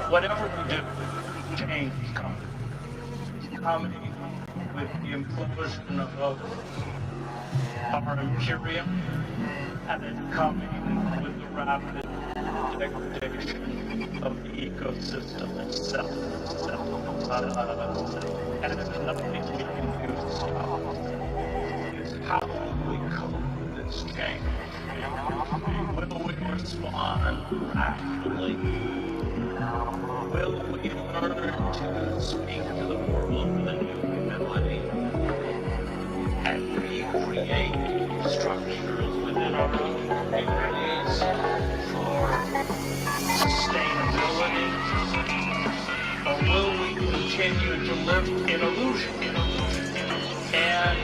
Whatever we do, change comes. Coming with the implosion of our Imperium, and it's coming with the rapid degradation of the ecosystem itself. And there's nothing we can do to stop it. It's how we cope with this change. Will we respond rationally? Will we learn to speak to the world with a new humility and recreate structures within our own communities for sustainability? Or will we continue to live in illusion? And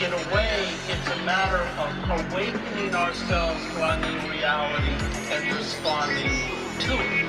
in a way, it's a matter of awakening ourselves to our new reality and responding to it.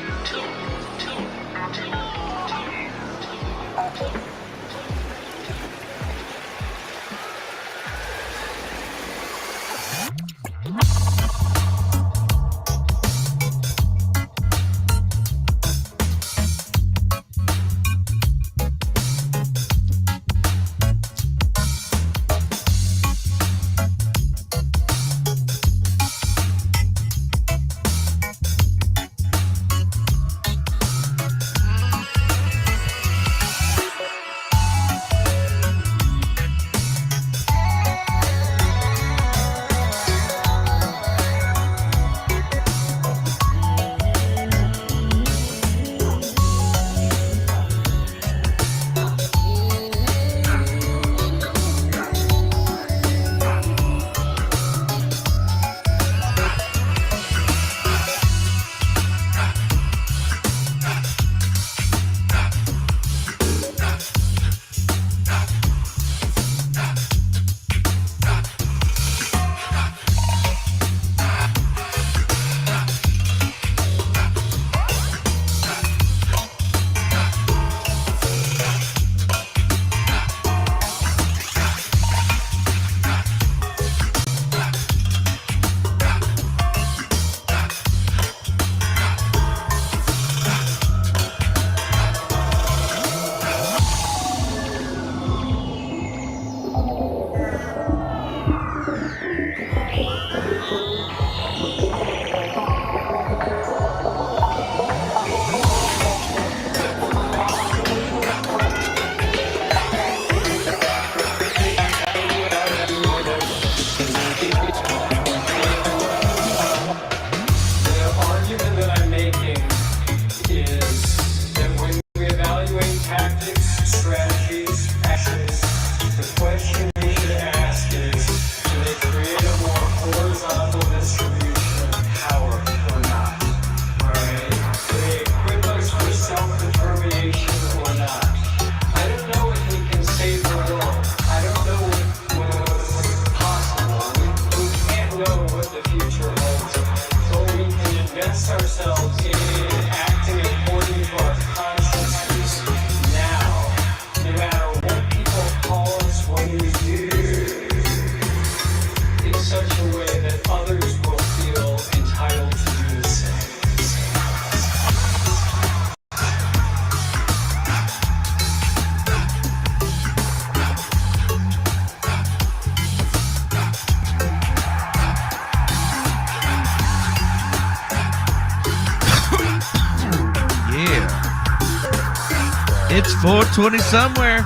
It's 420 somewhere.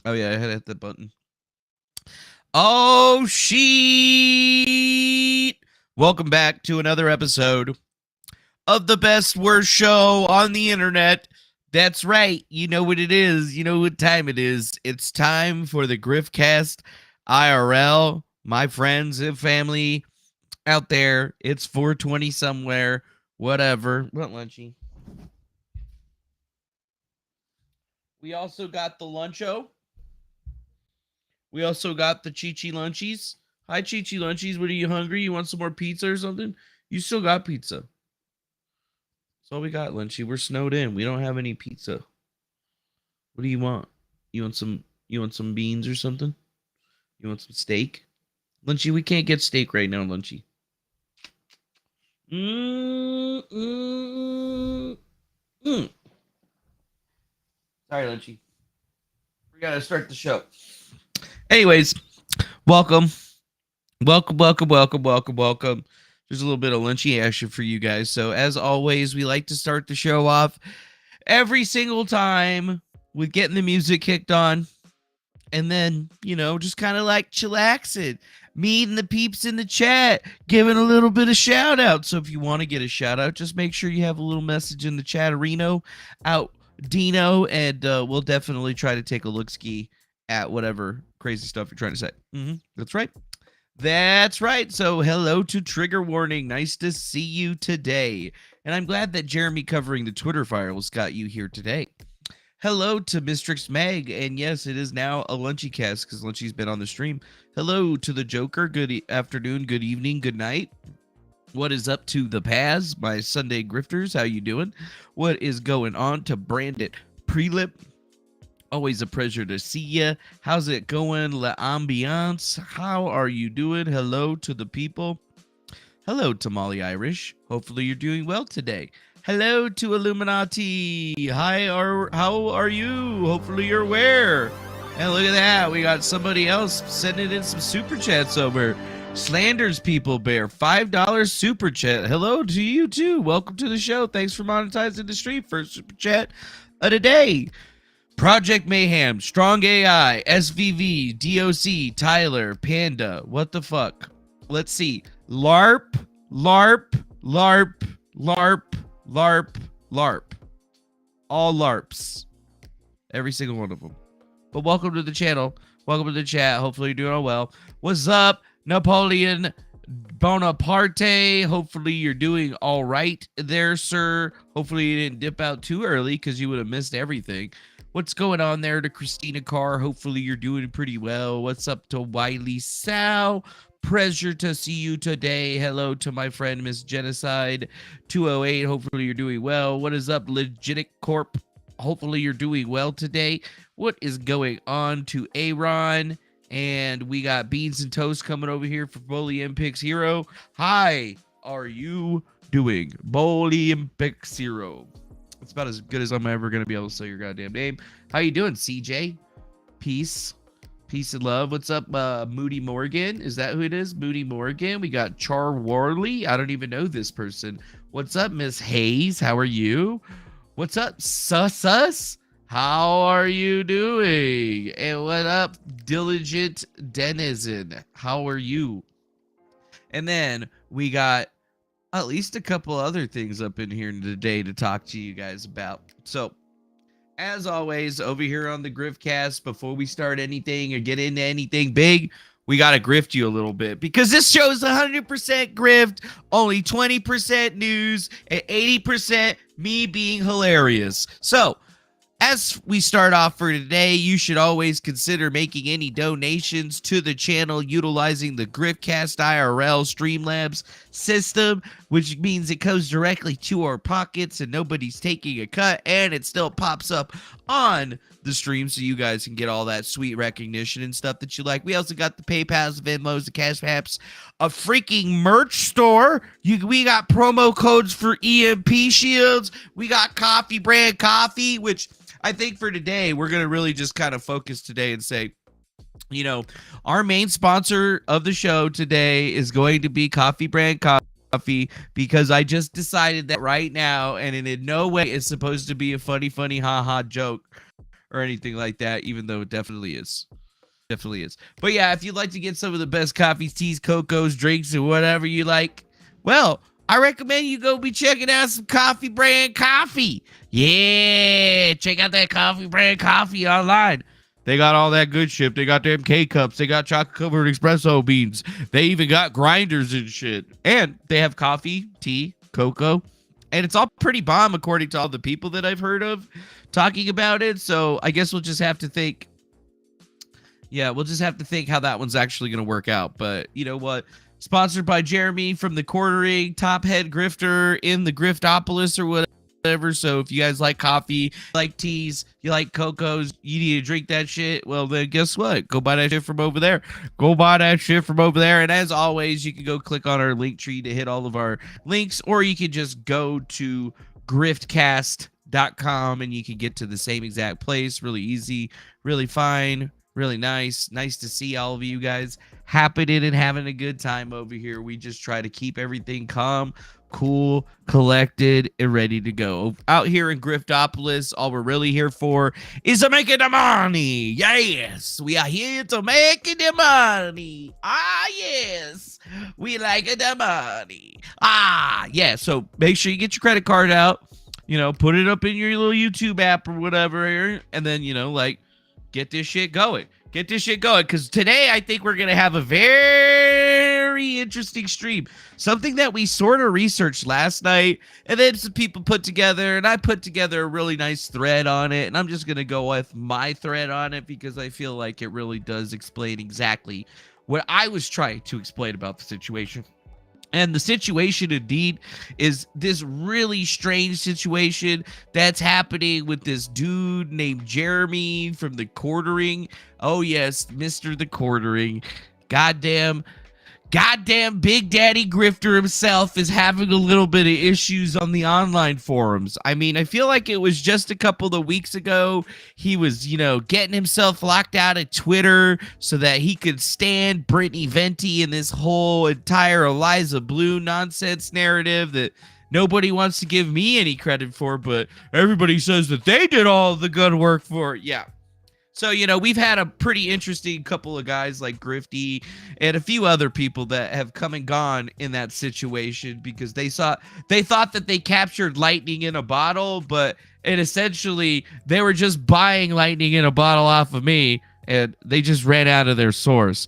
Oh yeah, I had to hit the button. Oh shit! Welcome back to another episode of the best worst show on the internet. That's right. You know what it is. You know what time it is. It's time for the Griftcast IRL. My friends and family out there. It's 420 somewhere. Whatever. What lunchy? We also got the Luncho. We also got the Chi Chi Lunchies. Hi, Chi-Chi Lunchies. What are you hungry? You want some more pizza or something? You still got pizza. That's all we got, Lunchy. We're snowed in. We don't have any pizza. What do you want? You want some beans or something? You want some steak? Lunchy, we can't get steak right now, Lunchy. Sorry, Lunchy. We gotta start the show. Anyways, welcome. There's a little bit of Lunchy action for you guys. So as always, we like to start the show off every single time with getting the music kicked on. And then, just kind of like chillaxing, meeting the peeps in the chat, giving a little bit of shout out. So if you want to get a shout out, just make sure you have a little message in the chat-areno out Dino, and we'll definitely try to take a look-ski at whatever crazy stuff you're trying to say. That's right. That's right. So hello to Trigger Warning. Nice to see you today. And I'm glad that Jeremy covering the Twitter files got you here today. Hello to Mistrix Meg, and yes, it is now a Lunchy cast because Lunchy's been on the stream. Hello to the Joker. Good afternoon, good evening, good night. What is up to the Paz, my Sunday grifters? How you doing? What is going on to Brandon Prelip? Always a pleasure to see you. How's it going, La Ambiance? How are you doing? Hello to the people. Hello to Molly Irish. Hopefully you're doing well today. Hello to Illuminati. Hi, how are you? Hopefully you're aware. And look at that. We got somebody else sending in some super chats over. Slanders People Bear, $5 super chat. Hello to you too. Welcome to the show. Thanks for monetizing the stream. First super chat of the day. Project Mayhem, Strong AI, SVV, DOC, Tyler, Panda. What the fuck? Let's see. LARP, LARP, LARP, LARP, LARP, LARP. All LARPs. Every single one of them. But welcome to the channel. Welcome to the chat. Hopefully you're doing all well. What's up, Napoleon Bonaparte? Hopefully you're doing all right there, sir. Hopefully you didn't dip out too early because you would have missed everything. What's going on there to Christina Carr? Hopefully you're doing pretty well. What's up to Wiley Sal? Pleasure to see you today. Hello to my friend Miss Genocide 208. Hopefully you're doing well. What is up, Legitic Corp? Hopefully you're doing well today. What is going on to Aaron? And we got Beans and Toast coming over here for Olympics Hero. Hi, are you doing? Olympics Hero. It's about as good as I'm ever going to be able to say your goddamn name. How you doing, CJ? Peace. Peace and love. What's up, Moody Morgan? Is that who it is? Moody Morgan. We got Char Warley. I don't even know this person. What's up, Miss Hayes? How are you? What's up, Sus? How are you doing? And what up, Diligent Denizen? How are you? And then we got at least a couple other things up in here today to talk to you guys about. So, as always, over here on the Griftcast, before we start anything or get into anything big, we got to grift you a little bit because this show is 100% grift, only 20% news, and 80% me being hilarious. So, as we start off for today, you should always consider making any donations to the channel utilizing the Griftcast IRL Streamlabs system, which means it goes directly to our pockets and nobody's taking a cut, and it still pops up on the stream so you guys can get all that sweet recognition and stuff that you like. We also got the PayPals, the Venmos, the Cash Apps, a freaking merch store. We got promo codes for EMP shields. We got coffee brand coffee, which I think for today, we're going to really just kind of focus today and say, our main sponsor of the show today is going to be Coffee Brand Coffee, because I just decided that right now, and in no way is supposed to be a funny, haha joke or anything like that, even though it definitely is. Definitely is. But yeah, if you'd like to get some of the best coffees, teas, cocos, drinks, and whatever you like, well, I recommend you go be checking out some Coffee Brand Coffee. Yeah, check out that Coffee Brand Coffee online. They got all that good shit. They got them K-Cups. They got chocolate-covered espresso beans. They even got grinders and shit. And they have coffee, tea, cocoa. And it's all pretty bomb according to all the people that I've heard of talking about it. So I guess we'll just have to think Yeah, we'll just have to think how that one's actually going to work out. But you know what? Sponsored by Jeremy from TheQuartering, top head grifter in the Griftopolis or whatever. So if you guys like coffee, like teas, you like cocos, you need to drink that shit, well, then guess what? Go buy that shit from over there. Go buy that shit from over there. And as always, you can go click on our link tree to hit all of our links, or you can just go to griftcast.com and you can get to the same exact place. Really easy, really fine. Really nice. Nice to see all of you guys happening and having a good time over here. We just try to keep everything calm, cool, collected, and ready to go. Out here in Griftopolis, all we're really here for is to make the money. Yes, we are here to make the money. Ah, yes, we like the money. Ah, yeah, so make sure you get your credit card out, you know, put it up in your little YouTube app or whatever, and then, you know, like, get this shit going. Get this shit going. Because today I think we're going to have a very interesting stream. Something that we sort of researched last night. And then some people put together. And I put together a really nice thread on it. And I'm just going to go with my thread on it. Because I feel like it really does explain exactly what I was trying to explain about the situation. And the situation indeed is this really strange situation that's happening with this dude named Jeremy from TheQuartering. Oh yes, Mr. TheQuartering. Goddamn Big Daddy Grifter himself is having a little bit of issues on the online forums. I mean, I feel like it was just a couple of weeks ago. He was, you know, getting himself locked out of Twitter so that he could stand Brittany Venti and this whole entire Eliza Blue nonsense narrative that nobody wants to give me any credit for, but everybody says that they did all the good work for it. Yeah. So, you know, we've had a pretty interesting couple of guys like Grifty and a few other people that have come and gone in that situation because they thought that they captured lightning in a bottle, but essentially they were just buying lightning in a bottle off of me and they just ran out of their source.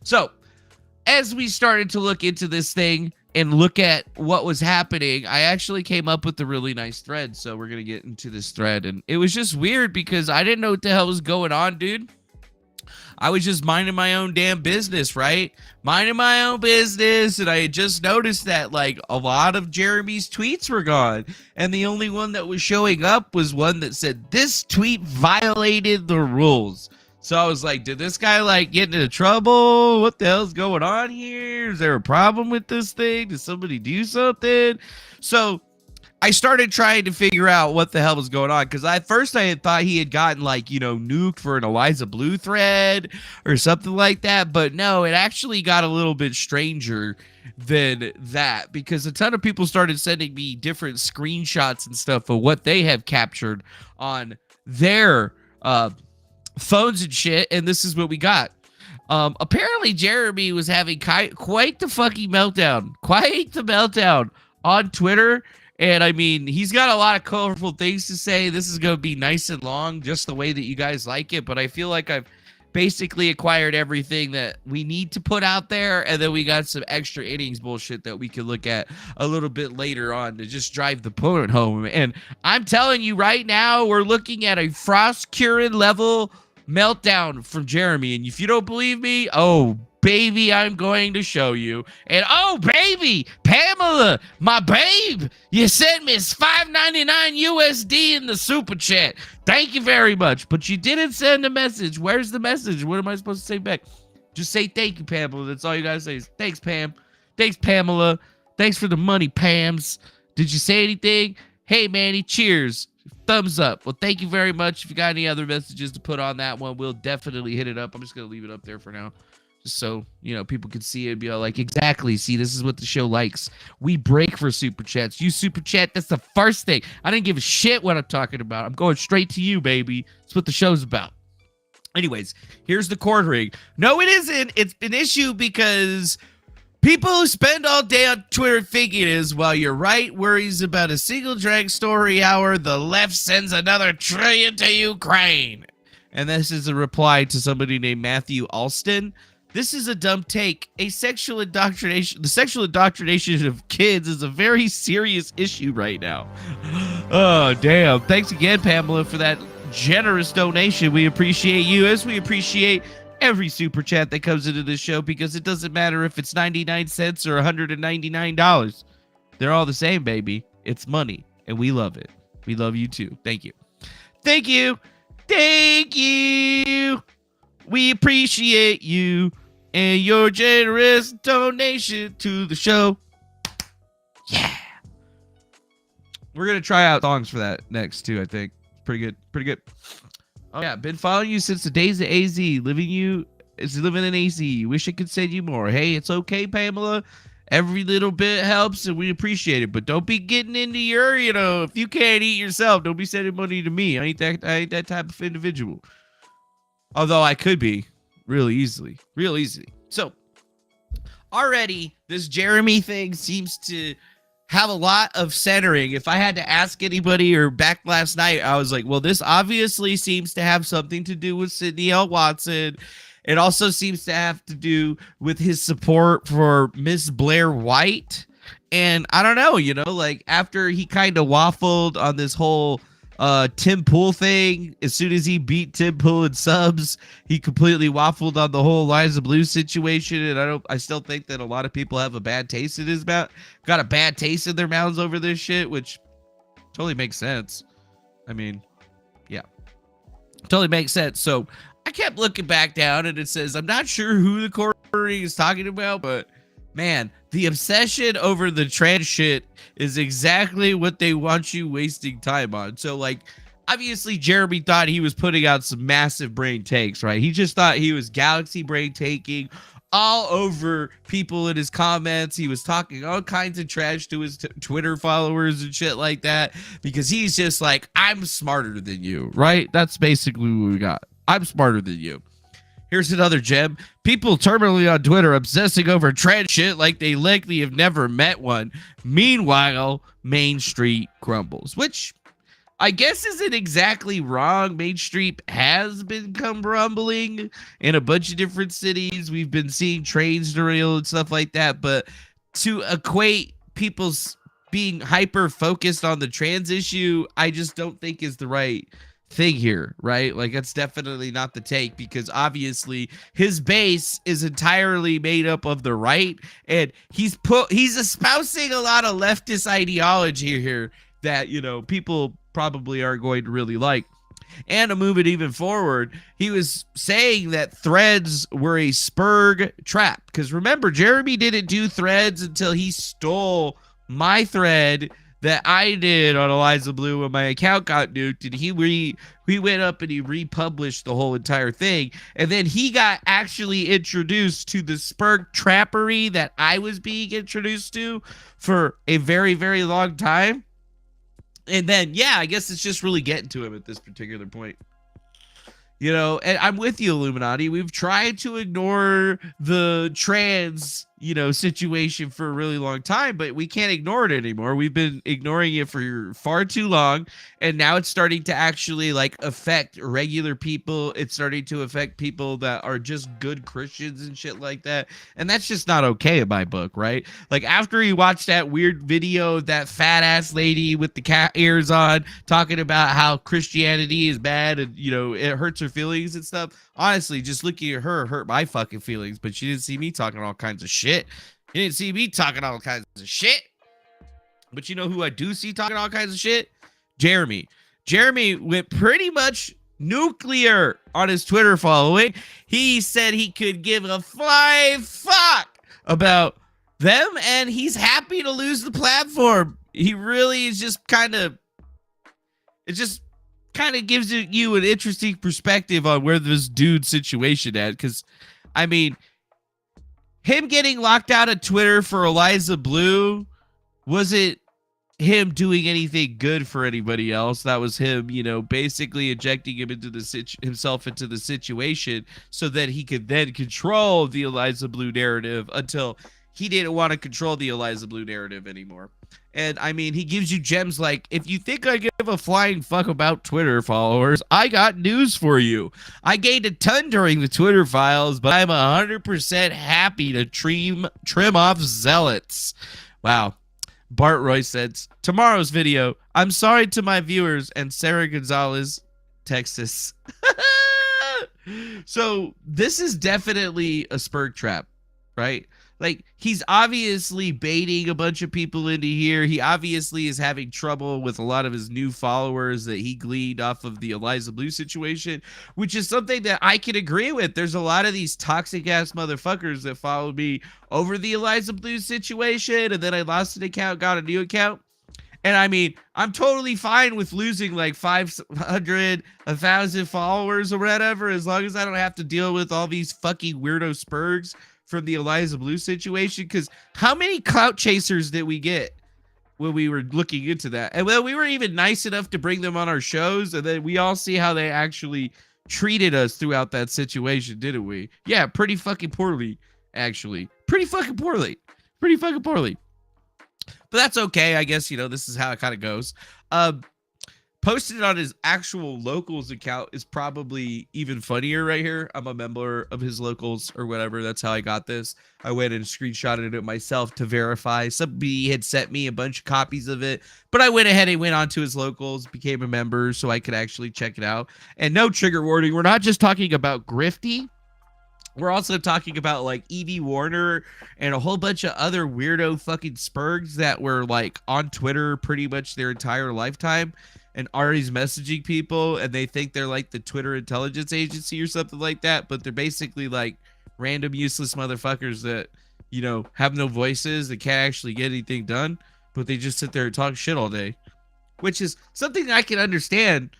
So, as we started to look into this thing and look at what was happening, I actually came up with a really nice thread. So we're going to get into this thread. And it was just weird because I didn't know what the hell was going on, dude. I was just minding my own damn business, right? Minding my own business. And I had just noticed that, like, a lot of Jeremy's tweets were gone. And the only one that was showing up was one that said, "This tweet violated the rules." So I was like, did this guy, like, get into trouble? What the hell's going on here? Is there a problem with this thing? Did somebody do something? So I started trying to figure out what the hell was going on. Because at first I had thought he had gotten, like, you know, nuked for an Eliza Blue thread or something like that. But no, it actually got a little bit stranger than that. Because a ton of people started sending me different screenshots and stuff of what they have captured on their phones and shit, and this is what we got. Apparently Jeremy was having quite the fucking meltdown. Quite the meltdown on Twitter. And I mean, he's got a lot of colorful things to say. This is going to be nice and long, just the way that you guys like it. But I feel like I've basically acquired everything that we need to put out there. And then we got some extra innings bullshit that we could look at a little bit later on to just drive the point home. And I'm telling you right now, we're looking at a Frost Curin level meltdown from Jeremy. And if you don't believe me, oh baby, I'm going to show you. And oh baby, Pamela, my babe, you sent me $5.99 USD in the super chat. Thank you very much. But you didn't send a message. Where's the message? What am I supposed to say back? Just say thank you, Pamela. That's all you gotta say is thanks, Pam. Thanks, Pamela. Thanks for the money, Pams. Did you say anything? Hey, Manny, cheers. Thumbs up. Well, thank you very much. If you got any other messages to put on that one, we'll definitely hit it up. I'm just going to leave it up there for now. Just so, you know, people can see it and be all like, exactly. See, this is what the show likes. We break for super chats. You super chat, that's the first thing. I didn't give a shit what I'm talking about. I'm going straight to you, baby. That's what the show's about. Anyways, here's TheQuartering. No, it isn't. It's an issue because people who spend all day on Twitter think it is, while your right worries about a single drag story hour, the left sends another trillion to Ukraine. And this is a reply to somebody named Matthew Alston This is a dumb take. The sexual indoctrination of kids is a very serious issue right now. Oh, damn. Thanks again, Pamela, for that generous donation. We appreciate you, as we appreciate every super chat that comes into this show, because it doesn't matter if it's 99 cents or $199. They're all the same, baby. It's money, and we love it. We love you too. Thank you. Thank you. Thank you. We appreciate you and your generous donation to the show. Yeah. We're going to try out songs for that next, too, I think. Pretty good. Pretty good. Oh, yeah. Been following you since the days of AZ. Living in AZ. Wish I could send you more. Hey, it's okay, Pamela. Every little bit helps, and we appreciate it. But don't be getting into your, if you can't eat yourself, don't be sending money to me. I ain't that type of individual. Although I could be real easily. So already this Jeremy thing seems to have a lot of centering. If I had to ask anybody, or back last night, I was like, well, this obviously seems to have something to do with Sidney L. Watson. It also seems to have to do with his support for Miss Blair White. And I don't know, like after he kind of waffled on this whole Tim Pool thing, as soon as he beat Tim Pool in subs, he completely waffled on the whole Liza Blue situation. And I still think that a lot of people have a bad taste in his mouth, got a bad taste in their mouths over this shit, which totally makes sense. I mean, yeah, totally makes sense. So I kept looking back down, and it says, I'm not sure who the TheQuartering is talking about, but man, the obsession over the trans shit is exactly what they want you wasting time on. So, like, obviously, Jeremy thought he was putting out some massive brain takes, right? He just thought he was galaxy brain taking all over people in his comments. He was talking all kinds of trash to his Twitter followers and shit like that, because he's just like, I'm smarter than you, right? That's basically what we got. I'm smarter than you. Here's another gem. People terminally on Twitter obsessing over trans shit like they likely have never met one. Meanwhile, Main Street crumbles, which I guess isn't exactly wrong. Main Street has become rumbling in a bunch of different cities. We've been seeing trains derail and stuff like that. But to equate people's being hyper focused on the trans issue, I just don't think is the right thing here, right? Like, that's definitely not the take, because obviously his base is entirely made up of the right, and he's espousing a lot of leftist ideology here that people probably aren't going to really like. And to move it even forward, he was saying that threads were a Spurg trap, because remember, Jeremy didn't do threads until he stole my thread that I did on Eliza Blue when my account got nuked, and he went up and he republished the whole entire thing, and then he got actually introduced to the Spurg trappery that I was being introduced to for a very, very long time. And then, yeah, I guess it's just really getting to him at this particular point. And I'm with you, Illuminati. We've tried to ignore the trans, situation for a really long time, but we can't ignore it anymore. We've been ignoring it for far too long, and now it's starting to actually, like, affect regular people. It's starting to affect people that are just good Christians and shit like that, and that's just not okay in my book, right? Like, after he watched that weird video of that fat-ass lady with the cat ears on talking about how Christianity is bad and, it hurts her feelings and stuff, honestly, just looking at her hurt my fucking feelings, but she didn't see me talking all kinds of shit. You didn't see me talking all kinds of shit. But you know who I do see talking all kinds of shit? Jeremy. Jeremy went pretty much nuclear on his Twitter following. He said he could give a flying fuck about them, and he's happy to lose the platform. He really is just it just kind of gives you an interesting perspective on where this dude's situation at. Because, I mean, him getting locked out of Twitter for Eliza Blue wasn't him doing anything good for anybody else. That was him, basically injecting him into himself into the situation so that he could then control the Eliza Blue narrative until he didn't want to control the Eliza Blue narrative anymore. And I mean, he gives you gems like, if you think I give a flying fuck about Twitter followers, I got news for you. I gained a ton during the Twitter files, but I'm 100% happy to trim off zealots. Wow. Bart Roy says, tomorrow's video, I'm sorry to my viewers and Sarah Gonzalez, Texas. So this is definitely a spurg trap, right? Like, he's obviously baiting a bunch of people into here. He obviously is having trouble with a lot of his new followers that he gleaned off of the Eliza Blue situation, which is something that I can agree with. There's a lot of these toxic ass motherfuckers that followed me over the Eliza Blue situation, and then I lost an account, got a new account. And I mean, I'm totally fine with losing like 500, 1,000 followers or whatever, as long as I don't have to deal with all these fucking weirdo spurgs from the Eliza Blue situation. Because how many clout chasers did we get when we were looking into that? And well, we were even nice enough to bring them on our shows, and then we all see how they actually treated us throughout that situation, didn't we? Yeah, pretty fucking poorly, actually. Pretty fucking poorly. But that's okay. I guess, this is how it kind of goes. Posted it on his actual locals account is probably even funnier right here. I'm a member of his locals or whatever. That's how I got this. I went and screenshotted it myself to verify. Somebody had sent me a bunch of copies of it, but I went ahead and went onto his locals, became a member so I could actually check it out. And no trigger warning. We're not just talking about Grifty. We're also talking about like Evie Warner and a whole bunch of other weirdo fucking spurgs that were like on Twitter pretty much their entire lifetime and Ari's messaging people, and they think they're like the Twitter intelligence agency or something like that, but they're basically like random useless motherfuckers that, have no voices and can't actually get anything done, but they just sit there and talk shit all day, which is something I can understand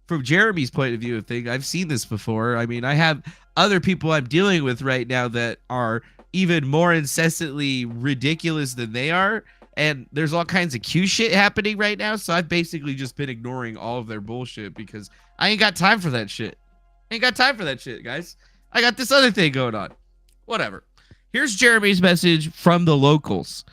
from Jeremy's point of view of things. I've seen this before. I mean, I have other people I'm dealing with right now that are even more incessantly ridiculous than they are. And there's all kinds of Q shit happening right now. So I've basically just been ignoring all of their bullshit because I ain't got time for that shit. Guys. I got this other thing going on. Whatever. Here's Jeremy's message from the locals.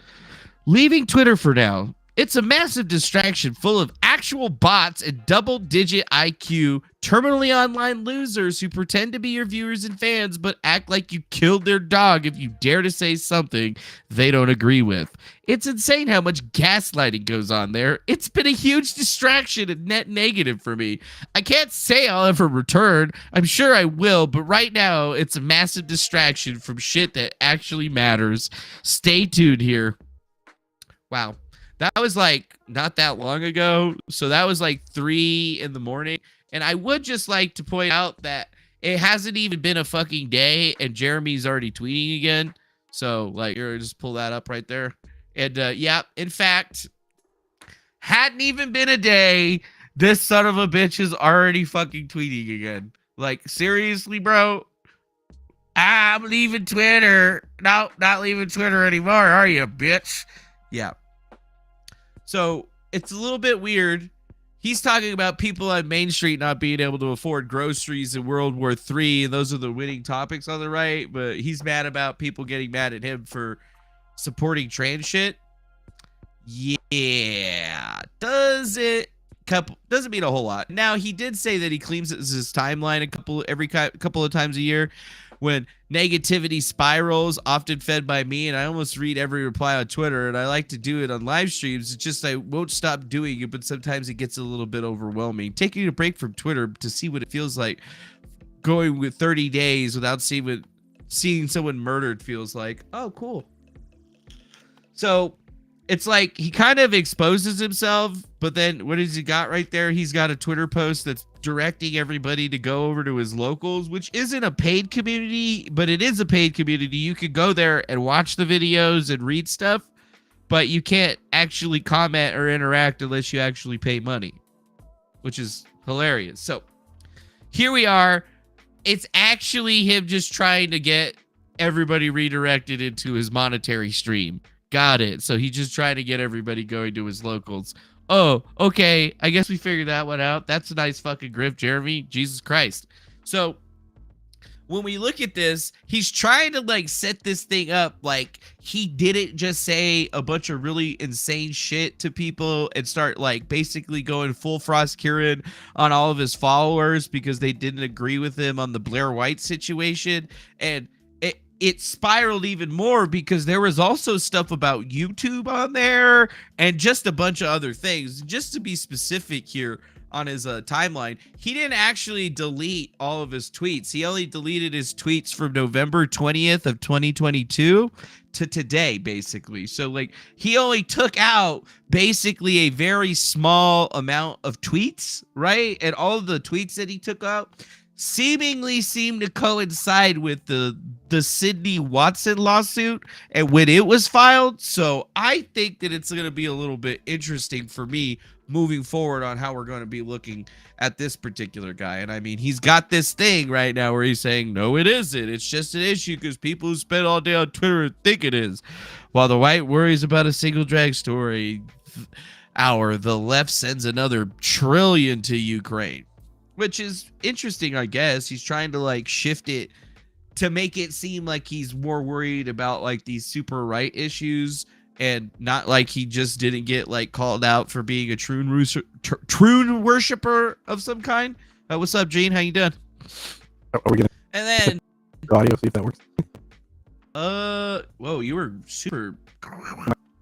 Leaving Twitter for now. It's a massive distraction full of actual bots and double-digit IQ, terminally online losers who pretend to be your viewers and fans but act like you killed their dog if you dare to say something they don't agree with. It's insane how much gaslighting goes on there. It's been a huge distraction and net negative for me. I can't say I'll ever return. I'm sure I will, but right now it's a massive distraction from shit that actually matters. Stay tuned here. Wow. That was like not that long ago. So that was like 3 a.m. And I would just like to point out that it hasn't even been a fucking day and Jeremy's already tweeting again. So like, here, just pull that up right there. And yeah, in fact, hadn't even been a day. This son of a bitch is already fucking tweeting again. Like, seriously, bro? I'm leaving Twitter. No, not leaving Twitter anymore, are you, bitch? Yeah. So it's a little bit weird. He's talking about people on Main Street not being able to afford groceries in World War III, and those are the winning topics on the right. But he's mad about people getting mad at him for supporting trans shit. Yeah, doesn't mean a whole lot. Now he did say that he cleans his timeline every couple of times a year when negativity spirals, often fed by me, and I almost read every reply on Twitter, and I like to do it on live streams. It's just I won't stop doing it, but sometimes it gets a little bit overwhelming. Taking a break from Twitter to see what it feels like going with 30 days without seeing someone murdered feels like. Oh, cool. So it's like he kind of exposes himself, but then what has he got right there? He's got a Twitter post that's directing everybody to go over to his locals, which isn't a paid community, but it is a paid community. You could go there and watch the videos and read stuff, but you can't actually comment or interact unless you actually pay money, which is hilarious. So here we are. It's actually him just trying to get everybody redirected into his monetary stream. Got it. So he's just trying to get everybody going to his locals. Oh, okay. I guess we figured that one out. That's a nice fucking grift, Jeremy. Jesus Christ. So when we look at this, he's trying to like set this thing up like he didn't just say a bunch of really insane shit to people and start like basically going full Frost Kieran on all of his followers because they didn't agree with him on the Blair White situation. And it spiraled even more because there was also stuff about YouTube on there and just a bunch of other things. Just to be specific here on his timeline, he didn't actually delete all of his tweets. He only deleted his tweets from November 20th of 2022 to today, basically. So like he only took out basically a very small amount of tweets, right? And all of the tweets that he took out seemingly seem to coincide with the Sydney Watson lawsuit and when it was filed. So I think that it's going to be a little bit interesting for me moving forward on how we're going to be looking at this particular guy. And I mean, he's got this thing right now where he's saying, no, it isn't. It's just an issue because people who spend all day on Twitter think it is. While the right worries about a single drag story hour, the left sends another trillion to Ukraine. Which is interesting, I guess. He's trying to like shift it to make it seem like he's more worried about like these super right issues and not like he just didn't get like called out for being a troon worshiper of some kind. What's up, Gene? How you doing? Are we gonna and then audio, see if that works? Whoa, you were super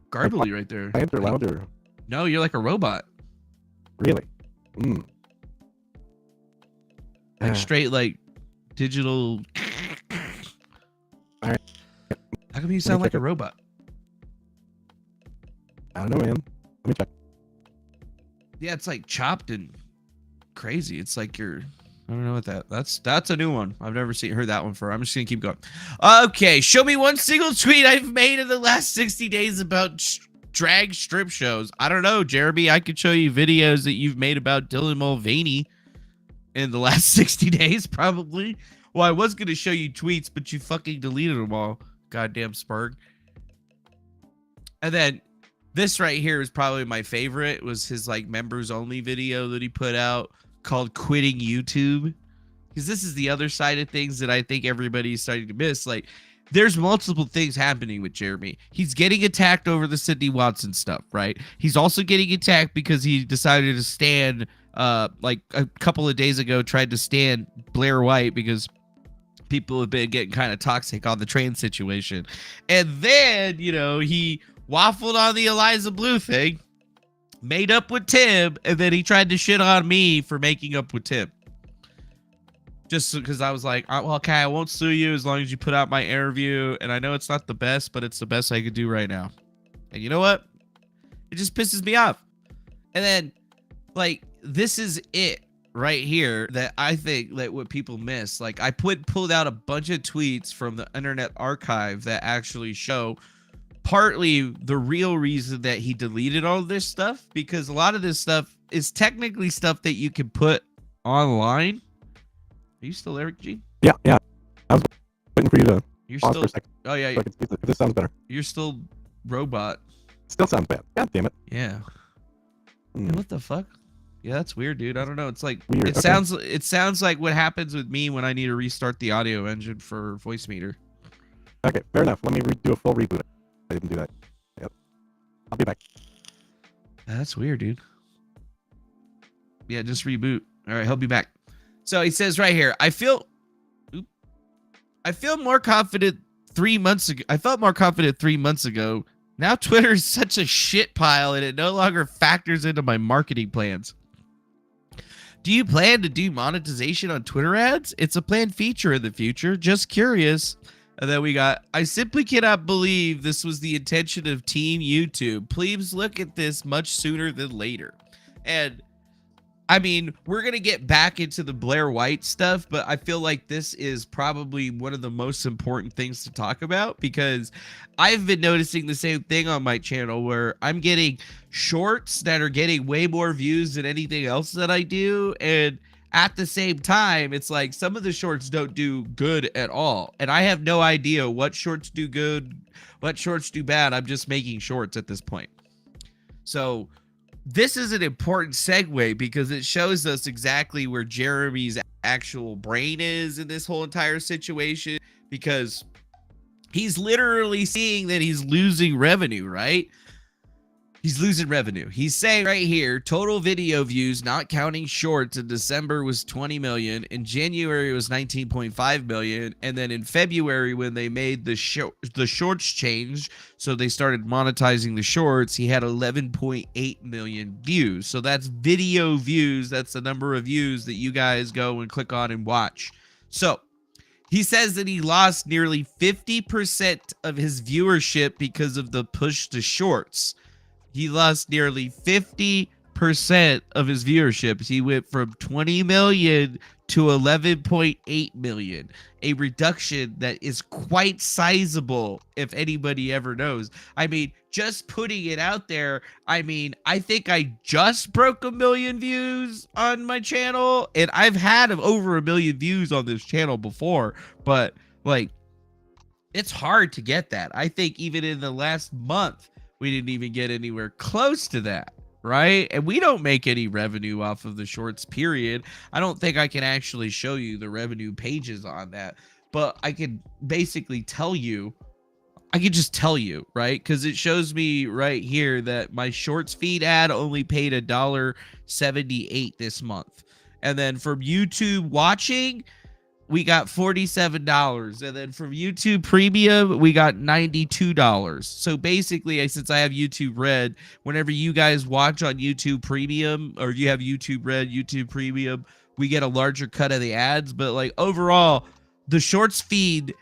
garbly right there. I enter louder. No, you're like a robot. Really? Like straight like digital. All right. How come you sound like a robot? I don't know, man. Let me check. Yeah, it's like chopped and crazy. It's like I don't know what that's a new one. I've never heard that one before. I'm just gonna keep going. Okay, show me one single tweet I've made in the last 60 days about drag strip shows. I don't know, Jeremy. I could show you videos that you've made about Dylan Mulvaney in the last 60 days, probably. Well, I was gonna show you tweets, but you fucking deleted them all. Goddamn Spurg. And then this right here is probably my favorite. It was his like members only video that he put out called Quitting YouTube. Because this is the other side of things that I think everybody's starting to miss. Like, there's multiple things happening with Jeremy. He's getting attacked over the Sydney Watson stuff, right? He's also getting attacked because he decided to stand, like a couple of days ago, tried to stand Blair White because people have been getting kind of toxic on the train situation. And then, he waffled on the Eliza Blue thing, made up with Tim, and then he tried to shit on me for making up with Tim. Just because I was like, well, okay, I won't sue you as long as you put out my interview. And I know it's not the best, but it's the best I could do right now. And you know what? It just pisses me off. And then, like, this is it right here that I think that what people miss. Like, I pulled out a bunch of tweets from the Internet Archive that actually show partly the real reason that he deleted all this stuff, because a lot of this stuff is technically stuff that you can put online. Are you still there, Gene? Yeah. I was waiting for you to pause still for a second. Oh yeah, So I can see if this sounds better. you're still robot. Still sounds bad. God damn it. Yeah. What the fuck? Yeah, that's weird, dude. I don't know. It's like Weird. it sounds like what happens with me when I need to restart the audio engine for voice meter. Okay, fair enough. Let me do a full reboot. I didn't do that. Yep. I'll be back. That's weird, dude. Yeah, just reboot. All right, he'll be back. So he says right here, I feel more confident 3 months ago. I felt more confident 3 months ago. Now Twitter is such a shit pile and it no longer factors into my marketing plans. Do you plan to do monetization on Twitter ads? It's a planned feature in the future. Just curious. And then we got, I simply cannot believe this was the intention of Team YouTube. Please look at this much sooner than later. And I mean, we're going to get back into the Blair White stuff, but I feel like this is probably one of the most important things to talk about, because I've been noticing the same thing on my channel where I'm getting shorts that are getting way more views than anything else that I do. And at the same time, it's like some of the shorts don't do good at all. And I have no idea what shorts do good, what shorts do bad. I'm just making shorts at this point. So this is an important segue because it shows us exactly where Jeremy's actual brain is in this whole entire situation, because he's literally seeing that he's losing revenue, right? He's losing revenue. He's saying right here, total video views, not counting shorts, in December was 20 million. In January, it was 19.5 million. And then in February, when they made the shorts change, so they started monetizing the shorts, he had 11.8 million views. So that's video views. That's the number of views that you guys go and click on and watch. So he says that he lost nearly 50% of his viewership because of the push to shorts. He lost nearly 50% of his viewership. He went from 20 million to 11.8 million, a reduction that is quite sizable if anybody ever knows. I mean, just putting it out there, I mean, I think I just broke 1 million views on my channel, and I've had over 1 million views on this channel before, but like, it's hard to get that. I think even in the last month, we didn't even get anywhere close to that, right? And we don't make any revenue off of the shorts, period. I don't think I can actually show you the revenue pages on that, but I can basically tell you, I can just tell you, right? Because it shows me right here that my shorts feed ad only paid $1.78 this month. And then from YouTube watching, we got $47, and then from YouTube Premium, we got $92. So basically, since I have YouTube Red, whenever you guys watch on YouTube Premium, or you have YouTube Red, YouTube Premium, we get a larger cut of the ads. But like overall, the shorts feed,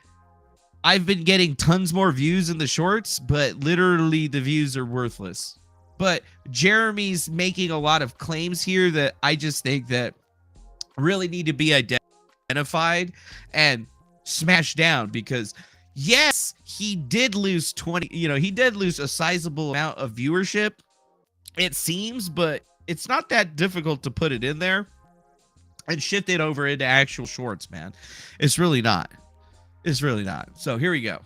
I've been getting tons more views in the shorts, but literally the views are worthless. But Jeremy's making a lot of claims here that I just think that really need to be identified and smashed down, because yes, he did lose he did lose a sizable amount of viewership, it seems, but it's not that difficult to put it in there and shift it over into actual shorts, man. It's really not. So here we go.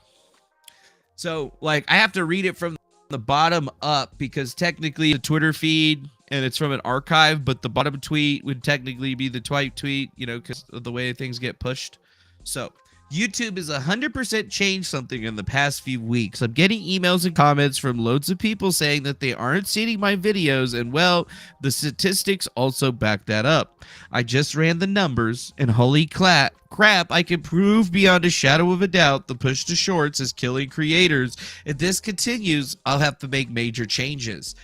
So like, I have to read it from the bottom up because technically the Twitter feed, and it's from an archive, but the bottom tweet would technically be the tweet, because of the way things get pushed. So YouTube has 100% changed something in the past few weeks. I'm getting emails and comments from loads of people saying that they aren't seeing my videos, and well, the statistics also back that up. I just ran the numbers, and holy crap, I can prove beyond a shadow of a doubt the push to shorts is killing creators. If this continues, I'll have to make major changes.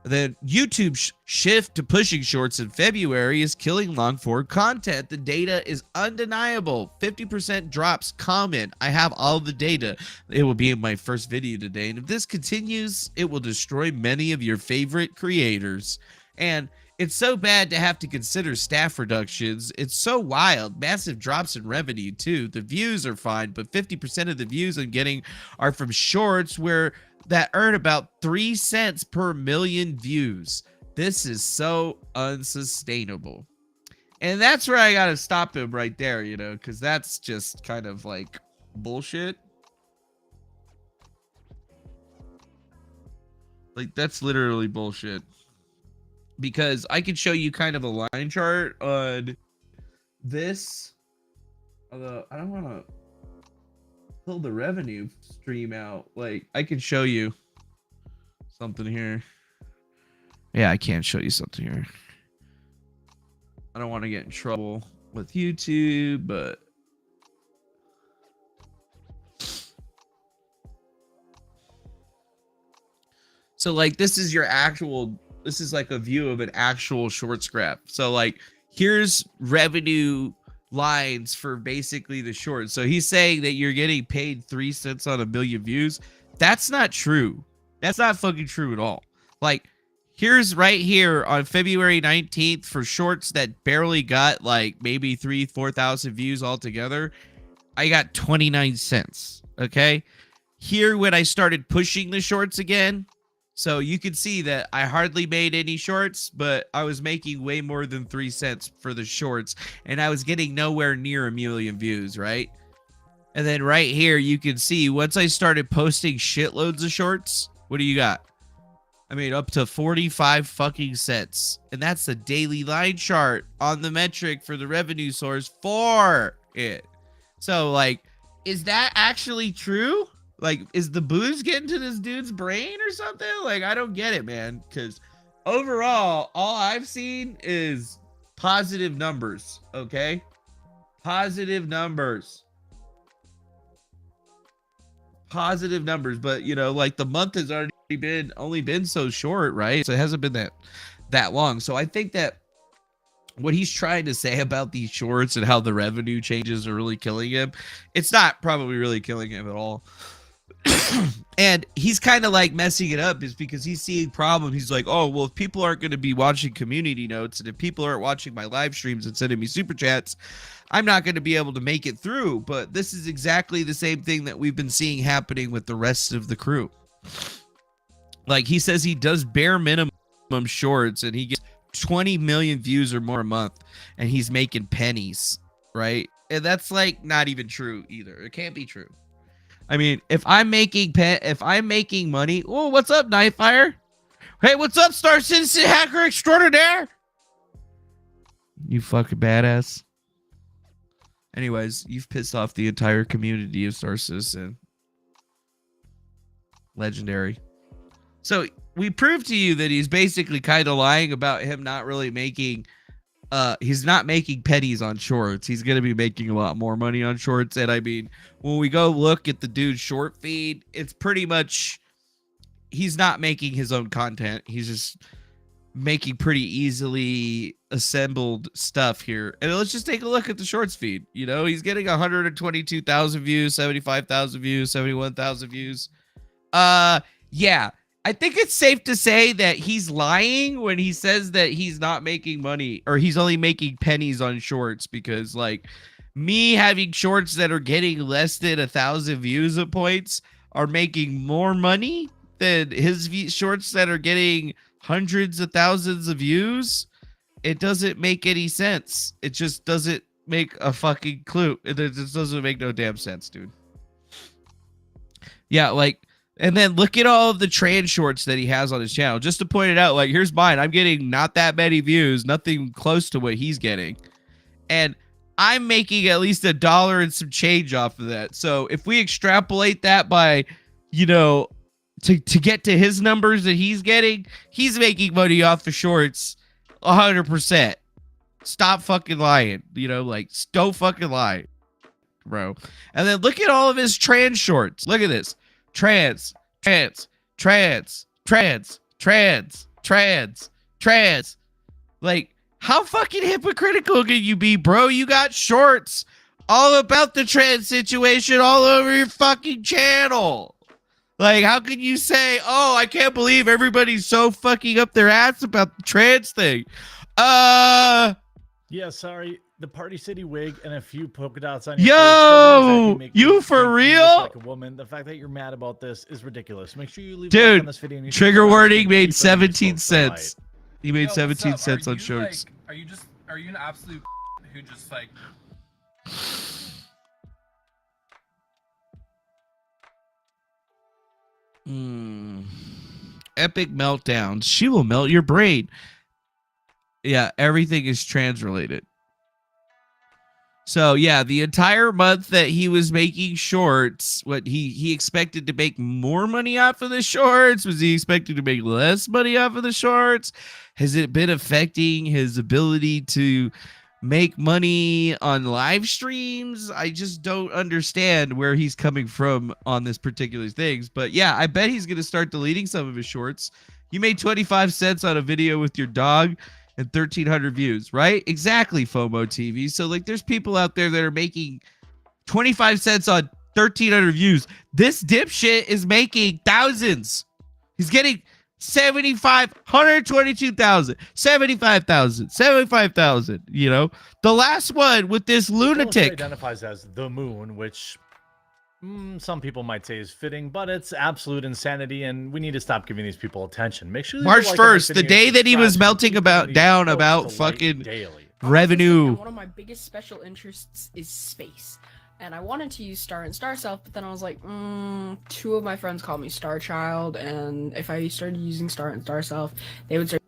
The YouTube shift to pushing shorts in February is killing long-form content. The data is undeniable. 50% drops. Comment. I have all the data. It will be in my first video today. And if this continues, it will destroy many of your favorite creators. And it's so bad to have to consider staff reductions. It's so wild. Massive drops in revenue, too. The views are fine, but 50% of the views I'm getting are from shorts that earn about 3 cents per million views. This is so unsustainable. And that's where I gotta stop him right there, because that's just kind of like bullshit. Like, that's literally bullshit. Because I could show you kind of a line chart on this. Although, I don't want to pull the revenue stream out. Like, I can show you something here. Yeah, I can't show you something here. I don't want to get in trouble with YouTube, but so like, this is like a view of an actual shorts graph. So like, here's revenue lines for basically the shorts. So he's saying that you're getting paid 3 cents on 1 million views. That's not true. That's not fucking true at all. Like, here's right here on February 19th for shorts that barely got like maybe 4,000 views altogether. I got 29 cents. Okay. Here, when I started pushing the shorts again, so you can see that I hardly made any shorts, but I was making way more than 3 cents for the shorts, and I was getting nowhere near 1 million views, right? And then right here, you can see once I started posting shitloads of shorts, what do you got? I mean, up to 45 fucking cents. And that's the daily line chart on the metric for the revenue source for it. So, like, is that actually true? Like, is the booze getting to this dude's brain or something? Like, I don't get it, man. Because overall, all I've seen is positive numbers, okay? Positive numbers. Positive numbers, but you know, like the month has only been so short, right? So it hasn't been that long. So I think that what he's trying to say about these shorts and how the revenue changes are really killing him, it's not probably really killing him at all. And he's kind of like messing it up is because he's seeing problems. He's like, oh, well, if people aren't going to be watching community notes and if people aren't watching my live streams and sending me super chats, I'm not going to be able to make it through. But this is exactly the same thing that we've been seeing happening with the rest of the crew. Like he says he does bare minimum shorts and he gets 20 million views or more a month and he's making pennies, right? And that's like not even true either. It can't be true. I mean, if I'm making money, oh, what's up, Nightfire? Hey, what's up, Star Citizen Hacker Extraordinaire? You fucking badass. Anyways, you've pissed off the entire community of Star Citizen. Legendary. So we proved to you that he's basically kind of lying about him not really making he's not making pennies on shorts. He's going to be making a lot more money on shorts. And I mean, when we go look at the dude's short feed, it's pretty much, he's not making his own content. He's just making pretty easily assembled stuff here. And let's just take a look at the shorts feed. You know, he's getting 122,000 views, 75,000 views, 71,000 views. Yeah. I think it's safe to say that he's lying when he says that he's not making money or he's only making pennies on shorts, because like me having shorts that are getting less than 1,000 views at points are making more money than his shorts that are getting hundreds of thousands of views. It doesn't make any sense. It just doesn't make a fucking clue. It just doesn't make no damn sense, dude. Yeah, like, and then look at all of the trans shorts that he has on his channel. Just to point it out, like, here's mine. I'm getting not that many views, nothing close to what he's getting. And I'm making at least $1 and some change off of that. So if we extrapolate that by, you know, to get to his numbers that he's getting, he's making money off the shorts 100%. Stop fucking lying. You know, like, don't fucking lie, bro. And then look at all of his trans shorts. Look at this. Trans. Like, how fucking hypocritical can you be, bro? You got shorts all about the trans situation all over your fucking channel. Like, how can you say, oh, I can't believe everybody's so fucking up their ass about the trans thing? Yeah, sorry. The Party City wig and a few polka dots on your Yo, face you for real? like a woman. The fact that you're mad about this is ridiculous. Make sure you leave dude, a like on this video. And trigger warning made 17 cents. He made 17 up? cents on shorts. Like, are you an absolute who just like... Epic meltdowns. She will melt your brain. Yeah, everything is trans related. So yeah, the entire month that he was making shorts, what he expected to make more money off of the shorts? Was he expecting to make less money off of the shorts? Has it been affecting his ability to make money on live streams? I just don't understand where he's coming from on this particular things. But yeah, I bet he's going to start deleting some of his shorts. You made 25 cents on a video with your dog and 1,300 views, right? Exactly, FOMO TV. So like, there's people out there that are making 25 cents on 1,300 views. This dipshit is making thousands. He's getting 122,000, 75,000, 75,000. You know, the last one with this lunatic identifies as the moon, which some people might say is fitting, but it's absolute insanity, and we need to stop giving these people attention. Make sure March 1st, the day that he was melting down about fucking revenue. One of my biggest special interests is space. and I wanted to use Star and Star Self, but then I was like, two of my friends call me Star Child, and if I started using Star and Star Self, they would start.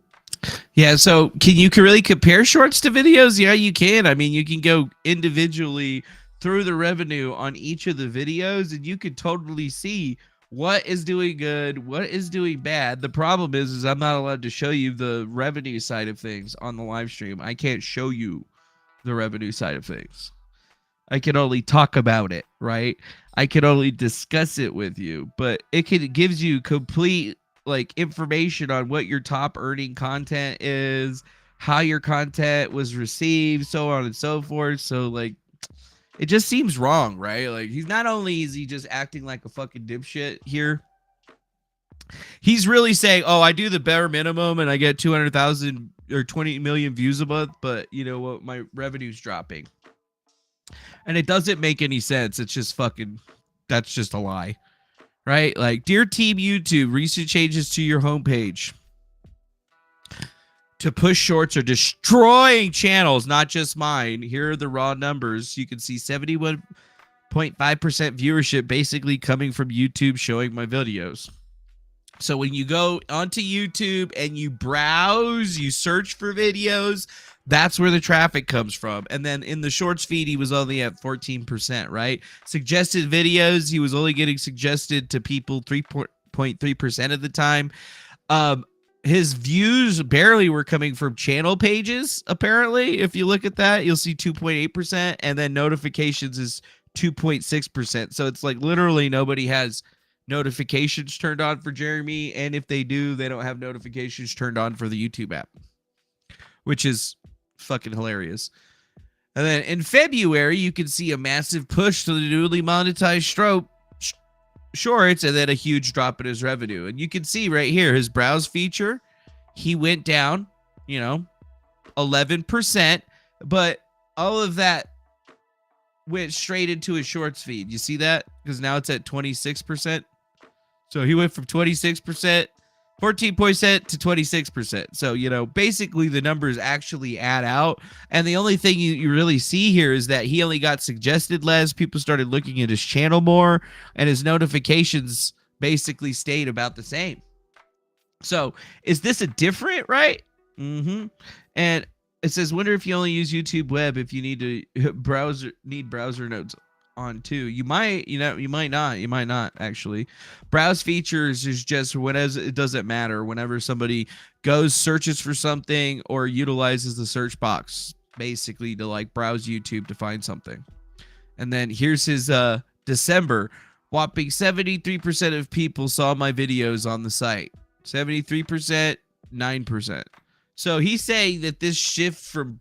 Yeah, so can you really compare shorts to videos? Yeah, you can. I mean, you can go individually through the revenue on each of the videos, and you could totally see what is doing good, what is doing bad. The problem is I'm not allowed to show you the revenue side of things on the live stream. I can't show you the revenue side of things. I can only talk about it, right? I can only discuss it with you, but it gives you complete like information on what your top earning content is, how your content was received, so on and so forth. So like it just seems wrong, right? Like he's not only is he just acting like a fucking dipshit here, he's really saying, "Oh, I do the bare minimum and I get 200,000 or 20 million views a month, but you know what? My revenue's dropping." And it doesn't make any sense. It's just fucking, that's just a lie, right? Like, dear Team YouTube, recent changes to your homepage to push shorts are destroying channels, not just mine. Here are the raw numbers. You can see 71.5% viewership basically coming from YouTube showing my videos. So when you go onto YouTube and you browse, you search for videos, that's where the traffic comes from. And then in the shorts feed, he was only at 14%, right? Suggested videos, he was only getting suggested to people 3.3% of the time. His views barely were coming from channel pages, apparently. If you look at that, you'll see 2.8%, and then notifications is 2.6%. So it's like literally nobody has notifications turned on for Jeremy, and if they do, they don't have notifications turned on for the YouTube app, which is fucking hilarious. And then in February, you can see a massive push to the newly monetized shorts, and then a huge drop in his revenue. And you can see right here, his browse feature, he went down, 11%, but all of that went straight into his shorts feed. You see that? Because now it's at 26%. So he went from 26%, 14% to 26%. So, basically the numbers actually add out. And the only thing you really see here is that he only got suggested less. People started looking at his channel more, and his notifications basically stayed about the same. So is this a different, right? Mm-hmm. And it says, wonder if you only use YouTube web if you need browser nodes on too. You might not actually. Browse features is just whenever, it doesn't matter, whenever somebody goes, searches for something, or utilizes the search box basically to like browse YouTube to find something. And then here's his December. Whopping 73% of people saw my videos on the site. 73%, 9%. So he's saying that this shift from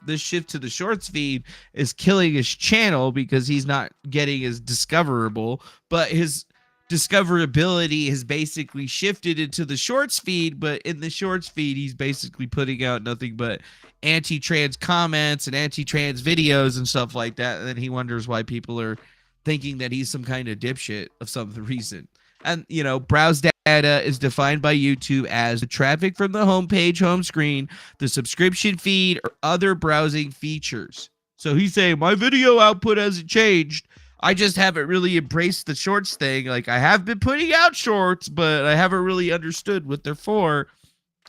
this shift to the shorts feed is killing his channel because he's not getting as discoverable, but his discoverability has basically shifted into the shorts feed. But in the shorts feed, he's basically putting out nothing but anti-trans comments and anti-trans videos and stuff like that. And then he wonders why people are thinking that he's some kind of dipshit of some reason. And, browse data is defined by YouTube as the traffic from the homepage, home screen, the subscription feed, or other browsing features. So he's saying my video output hasn't changed. I just haven't really embraced the shorts thing. Like, I have been putting out shorts, but I haven't really understood what they're for.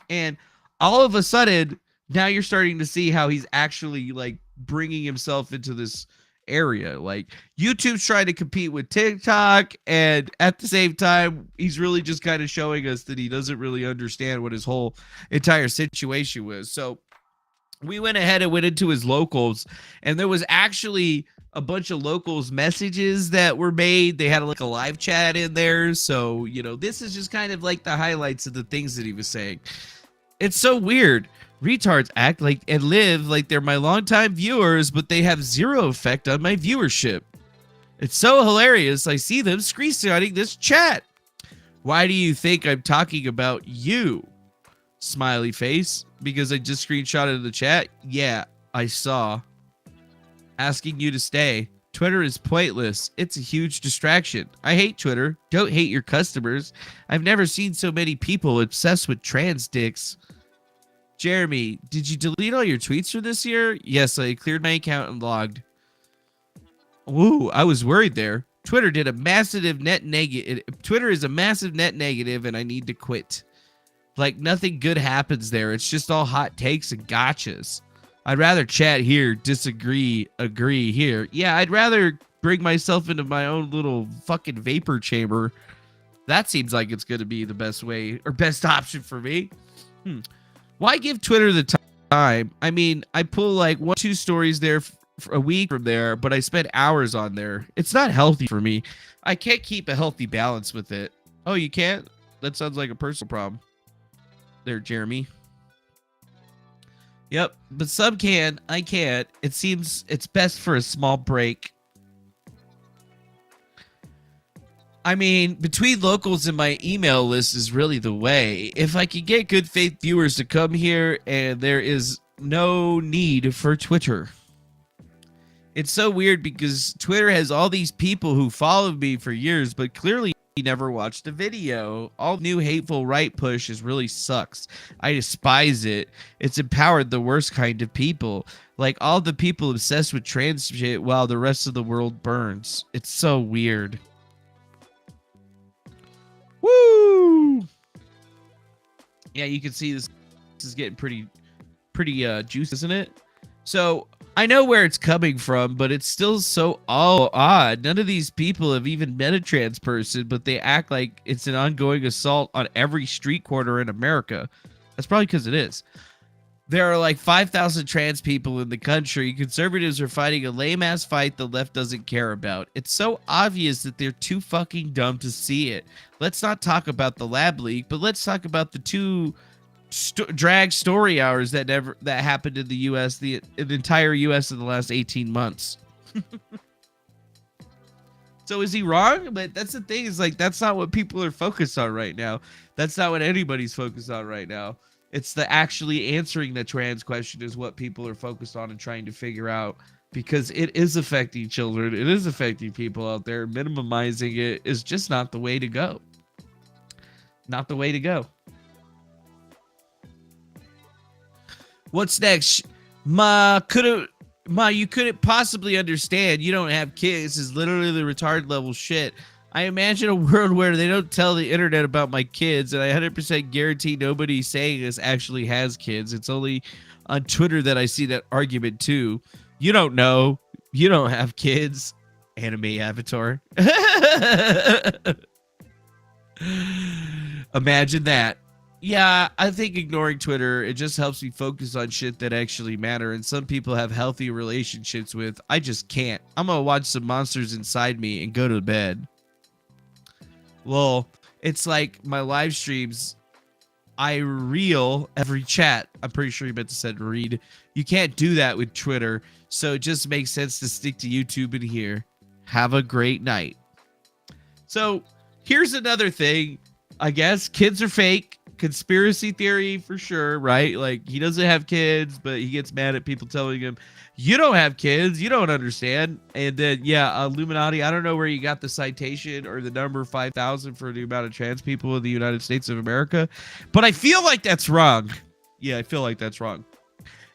And all of a sudden, now you're starting to see how he's actually like bringing himself into this area. Like, YouTube's trying to compete with TikTok, and at the same time he's really just kind of showing us that he doesn't really understand what his whole entire situation was. So we went ahead and went into his locals, and there was actually a bunch of locals messages that were made. They had like a live chat in there. So this is just kind of like the highlights of the things that he was saying. It's so weird. Retards act like and live like they're my longtime viewers, but they have zero effect on my viewership. It's so hilarious. I see them screenshotting this chat. Why do you think I'm talking about you? Smiley face. Because I just screenshotted the chat? Yeah, I saw. Asking you to stay. Twitter is pointless. It's a huge distraction. I hate Twitter. Don't hate your customers. I've never seen so many people obsessed with trans dicks. Jeremy, did you delete all your tweets for this year? Yes, I cleared my account and logged. Ooh, I was worried there. Twitter did a massive net negative. Twitter is a massive net negative, and I need to quit. Like, nothing good happens there. It's just all hot takes and gotchas. I'd rather chat here, disagree, agree here. Yeah, I'd rather bring myself into my own little fucking vapor chamber. That seems like it's going to be the best way or best option for me. Why give Twitter the time? I mean, I pull like 1-2 stories there for a week from there, but I spend hours on there. It's not healthy for me. I can't keep a healthy balance with it. Oh, you can't? That sounds like a personal problem. There, Jeremy. Yep, but some can. I can't. It seems it's best for a small break. I mean, between locals and my email list is really the way. If I could get good faith viewers to come here, and there is no need for Twitter. It's so weird because Twitter has all these people who followed me for years, but clearly never watched a video. All new hateful right push really sucks. I despise it. It's empowered the worst kind of people. Like all the people obsessed with trans shit while the rest of the world burns. It's so weird. Woo! Yeah, you can see this is getting pretty juicy, isn't it? So I know where it's coming from, but it's still so odd. None of these people have even met a trans person, but they act like it's an ongoing assault on every street corner in America. That's probably because it is. There are like 5,000 trans people in the country. Conservatives are fighting a lame-ass fight the left doesn't care about. It's so obvious that they're too fucking dumb to see it. Let's not talk about the lab leak, but let's talk about the two drag story hours that happened in the U.S., the entire U.S. in the last 18 months. So is he wrong? But that's the thing, is like, that's not what people are focused on right now. That's not what anybody's focused on right now. It's the actually answering the trans question is what people are focused on and trying to figure out, because it is affecting children. It is affecting people out there. Minimizing it is just not the way to go. Not the way to go. What's next? You couldn't possibly understand. You don't have kids. This is literally the retard level shit. I imagine a world where they don't tell the internet about my kids, and I 100% guarantee nobody saying this actually has kids. It's only on Twitter that I see that argument too. You don't know. You don't have kids. Anime avatar. Imagine that. Yeah, I think ignoring Twitter, it just helps me focus on shit that actually matter, and some people have healthy relationships with. I just can't. I'm gonna watch some Monsters Inside Me and go to bed. Well, it's like my live streams, I reel every chat. I'm pretty sure you meant to said read. You can't do that with Twitter, so it just makes sense to stick to YouTube and here. Have a great night. So here's another thing. I guess kids are fake. Conspiracy theory for sure, right? Like, he doesn't have kids, but he gets mad at people telling him, you don't have kids, you don't understand. And then, yeah, Illuminati, I don't know where you got the citation or the number 5,000 for the amount of trans people in the United States of America, but I feel like that's wrong. Yeah, I feel like that's wrong.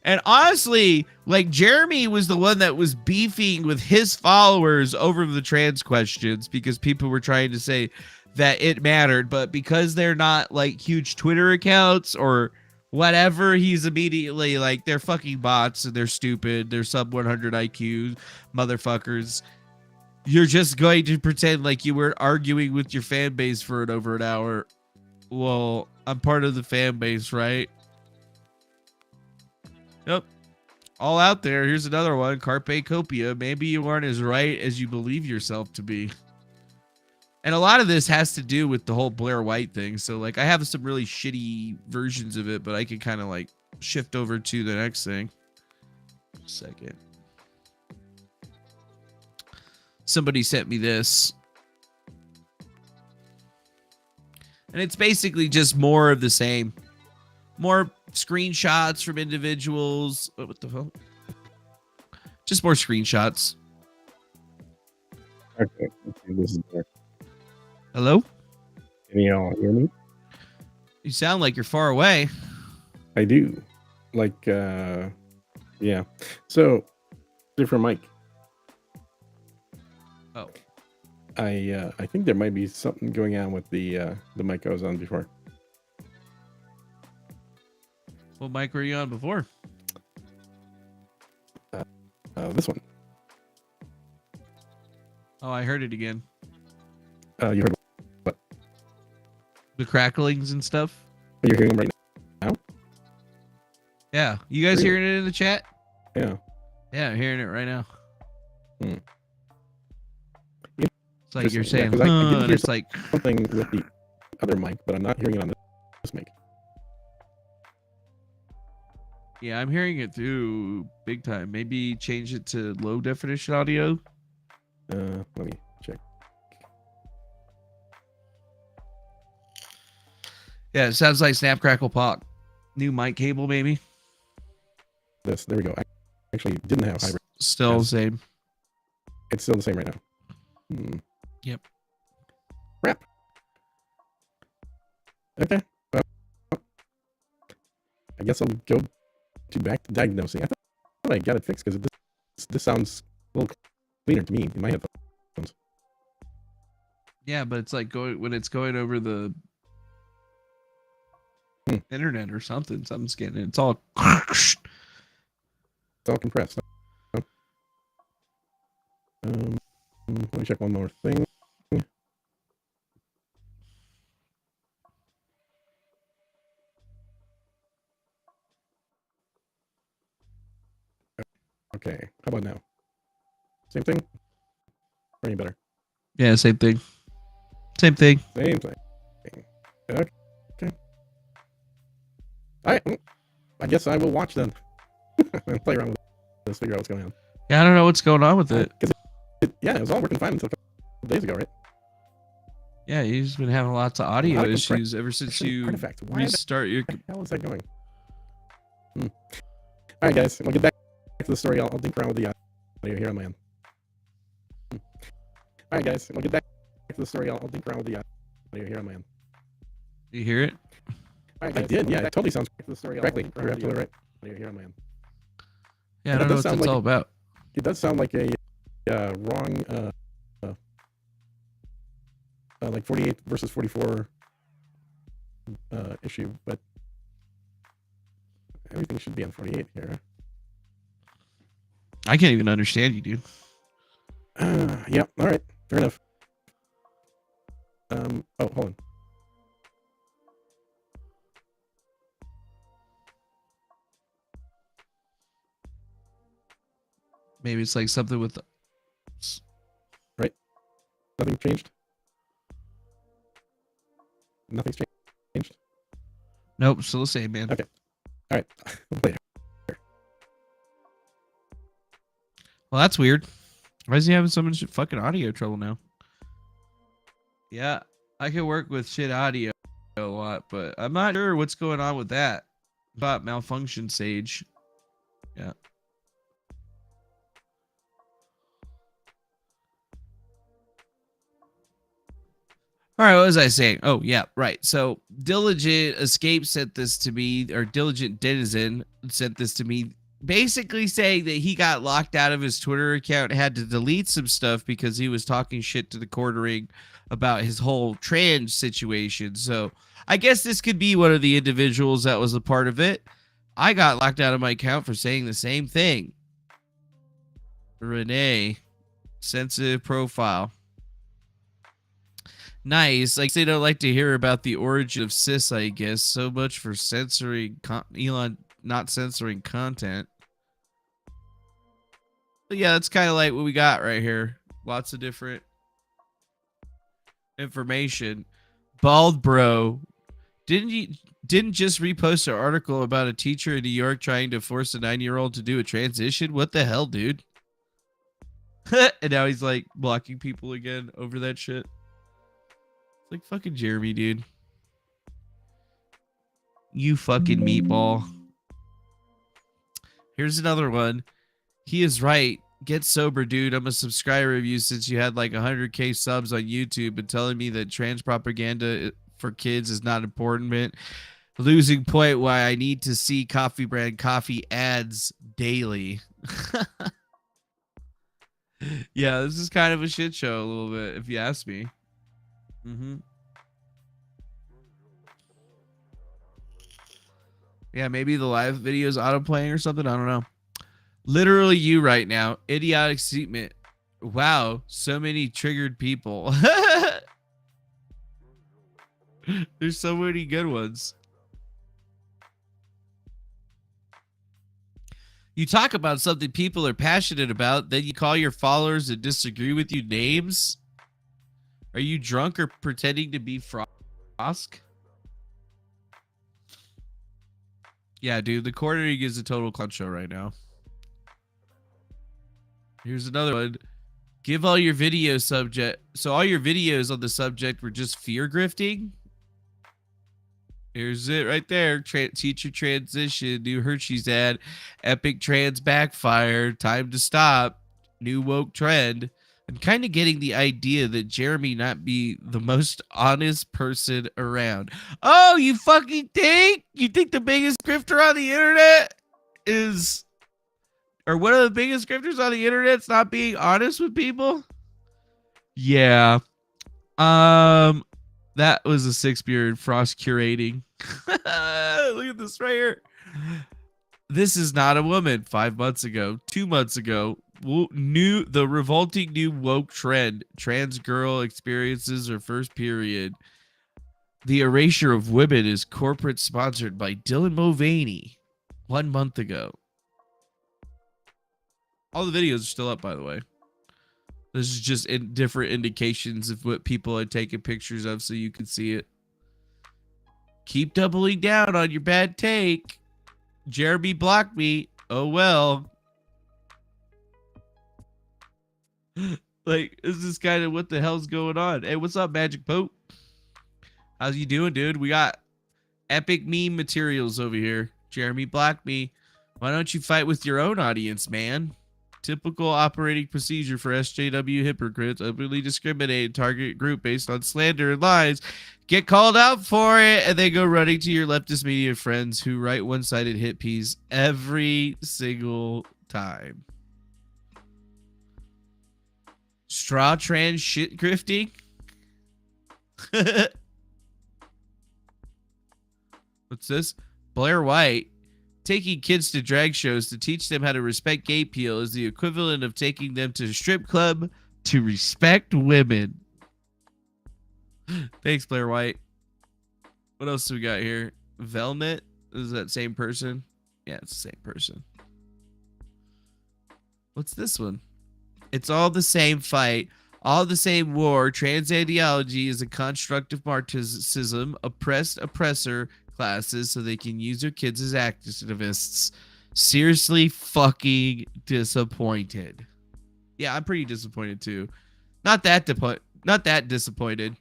And honestly, like, Jeremy was the one that was beefing with his followers over the trans questions because people were trying to say that it mattered, but because they're not like huge Twitter accounts or whatever, he's immediately like, they're fucking bots and they're stupid, they're sub 100 IQ motherfuckers. You're just going to pretend like you weren't arguing with your fan base for over an hour. Well, I'm part of the fan base, right? Yep. All out there. Here's another one. Carpe Copia. Maybe you aren't as right as you believe yourself to be. And a lot of this has to do with the whole Blair White thing. So, like, I have some really shitty versions of it, but I can kind of, like, shift over to the next thing. Second. Somebody sent me this. And it's basically just more of the same. More screenshots from individuals. Oh, what the hell? Just more screenshots. Okay, this is better. Hello? Can y'all hear me? You sound like you're far away. I do. Like, yeah. So, different mic. I think there might be something going on with the mic I was on before. What mic were you on before? This one. Oh, I heard it again. You heard what? The cracklings and stuff. You're hearing them right now? Yeah. You guys Really? hearing it in the chat? Yeah. Yeah, I'm hearing it right now. Hmm. It's like you're saying, 'cause I did and hear it's like, something with the other mic, but I'm not hearing it on this mic. yeah, I'm hearing it through big time. Maybe change it to low definition audio. Let me check. Yeah, it sounds like Snap Crackle Pop. New mic cable, maybe. There we go. I actually didn't have hybrid. Still the same. It's still the same right now. Yep. Crap. Okay. Well, I guess I'll go back to diagnosing. I thought I got it fixed because this sounds a little cleaner to me in my headphones. Yeah, but it's like when it's going over the internet or something. Something's getting it. It's all. It's all compressed. Let me check one more thing. Okay, how about now? Same thing? Or any better? Yeah, same thing. Same thing. Same thing. Okay. Alright, I guess I will watch then. And play around with this, figure out what's going on. Yeah, I don't know what's going on with it. Yeah, it was all working fine until a couple days ago, right? Yeah, you've been having lots of audio Lot of issues ever since you artifact. Why restart your. the hell is that going? Alright, guys, we'll get back to the story. I'll dink around with the audio here on my end. Alright, guys, we'll get back to the story. I'll dink around with the audio here on my end. You hear it? I did, yeah. It totally sounds correctly. You're absolutely right. Here on my end. Yeah, I don't know what that's all about. It does sound like a wrong, like 48 versus 44 issue, but everything should be on 48 here. I can't even understand you, dude. Yeah, all right, fair enough. Oh, hold on. Maybe it's like something with. Right? Nothing changed? Nothing's changed? Nope, still the same, man. Okay. All right. Later. Well, that's weird. Why is he having so much fucking audio trouble now? Yeah, I can work with shit audio a lot, but I'm not sure what's going on with that. About malfunction Sage. Yeah. All right, what was I saying? Oh, yeah, right. So Diligent Escape sent this to me, or Diligent Denizen sent this to me, basically saying that he got locked out of his Twitter account, had to delete some stuff because he was talking shit to TheQuartering about his whole trans situation. So I guess this could be one of the individuals that was a part of it. I got locked out of my account for saying the same thing. Renee, sensitive profile. Nice. Like they don't like to hear about the origin of cis, I guess. So much for censoring Elon not censoring content. But yeah, that's kind of like what we got right here. Lots of different information. Bald bro, didn't just repost an article about a teacher in New York trying to force a 9-year-old to do a transition? What the hell, dude? And now he's like blocking people again over that shit. It's like fucking Jeremy, dude. You fucking meatball. Here's another one. He is right. Get sober, dude. I'm a subscriber of you since you had like 100K subs on YouTube and telling me that trans propaganda for kids is not important. Losing point why I need to see Coffee Brand Coffee ads daily. Yeah, this is kind of a shit show a little bit, if you ask me. Yeah, maybe the live video is auto-playing or something. I don't know. Literally you right now. Idiotic statement. Wow, so many triggered people. There's so many good ones. You talk about something people are passionate about, then you call your followers that disagree with you names? Are you drunk or pretending to be Frosk? Yeah, dude, the quartering is a total clown show right now. Here's another one. Give all your video subject. So all your videos on the subject were just fear grifting? Here's it right there. Teacher transition. New Hershey's ad. Epic trans backfire. Time to stop. New woke trend. I'm kind of getting the idea that Jeremy not be the most honest person around. Oh, you fucking think? You think the biggest grifter on the internet is, or one of the biggest grifters on the internet's not being honest with people? Yeah. That was a 6-beard Frost curating. Look at this right here. This is not a woman. 5 months ago, 2 months ago, the revolting new woke trend. Trans girl experiences her first period. The erasure of women is corporate sponsored by Dylan Mulvaney. 1 month ago. All the videos are still up, by the way. This is just different indications of what people are taking pictures of so you can see it. Keep doubling down on your bad take. Jeremy blocked me. Oh, well. Like, this is kind of what the hell's going on. Hey, what's up, Magic Pope? How's you doing, dude? We got epic meme materials over here. Jeremy blocked me. Why don't you fight with your own audience, man? Typical operating procedure for SJW hypocrites, openly discriminate target group based on slander and lies, get called out for it, and they go running to your leftist media friends who write one-sided hit piece every single time. Straw trans shit grifting? What's this? Blair White. Taking kids to drag shows to teach them how to respect gay appeal is the equivalent of taking them to a strip club to respect women. Thanks, Blair White. What else do we got here? Velnet? Is that same person? Yeah, it's the same person. What's this one? It's all the same fight, all the same war. Trans ideology is a construct of Marxism, oppressed oppressor classes so they can use their kids as activists. Seriously fucking disappointed. Yeah, I'm pretty disappointed too. Not that disappointed.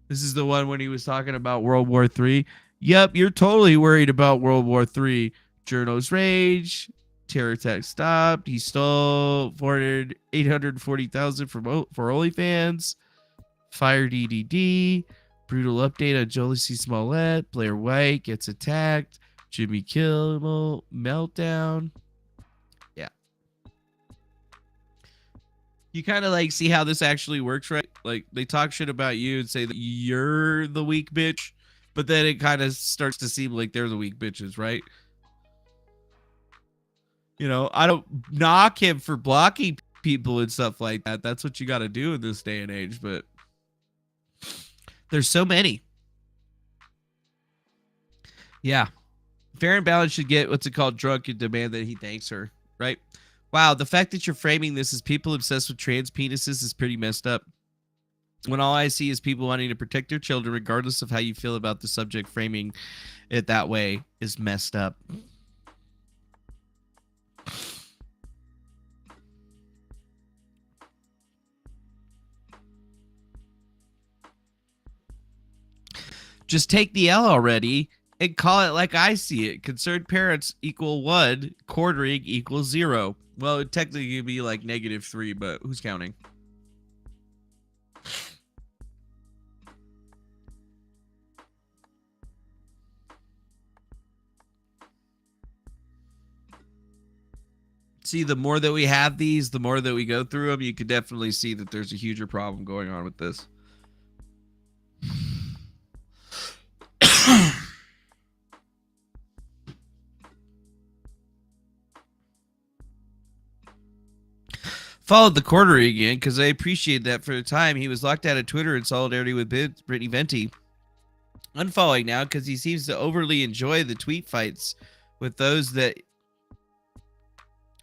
This is the one when he was talking about World War III. Yep, you're totally worried about World War III. Journals rage. Terror attack stopped. He stole 840,000 for OnlyFans. Fired EDD. Brutal update on Jolie C. Smollett. Blair White gets attacked. Jimmy Kimmel. Meltdown. Yeah. You kind of like see how this actually works, right? Like they talk shit about you and say that you're the weak bitch, but then it kind of starts to seem like they're the weak bitches, right? You know, I don't knock him for blocking people and stuff like that. That's what you got to do in this day and age, but there's so many. Yeah. Fair and balanced should get what's it called drunk and demand that he thanks her, right? Wow, the fact that you're framing this as people obsessed with trans penises is pretty messed up. When all I see is people wanting to protect their children, regardless of how you feel about the subject, framing it that way is messed up. Just take the L already and call it like I see it. Concerned parents equal 1, quartering equals 0. Well, it technically could be like -3, but who's counting? see, the more that we have these, the more that we go through them, you could definitely see that there's a huger problem going on with this. Followed the quartering again because I appreciate that for the time. He was locked out of Twitter in solidarity with Brittany Venti. Unfollowing now because he seems to overly enjoy the tweet fights with those that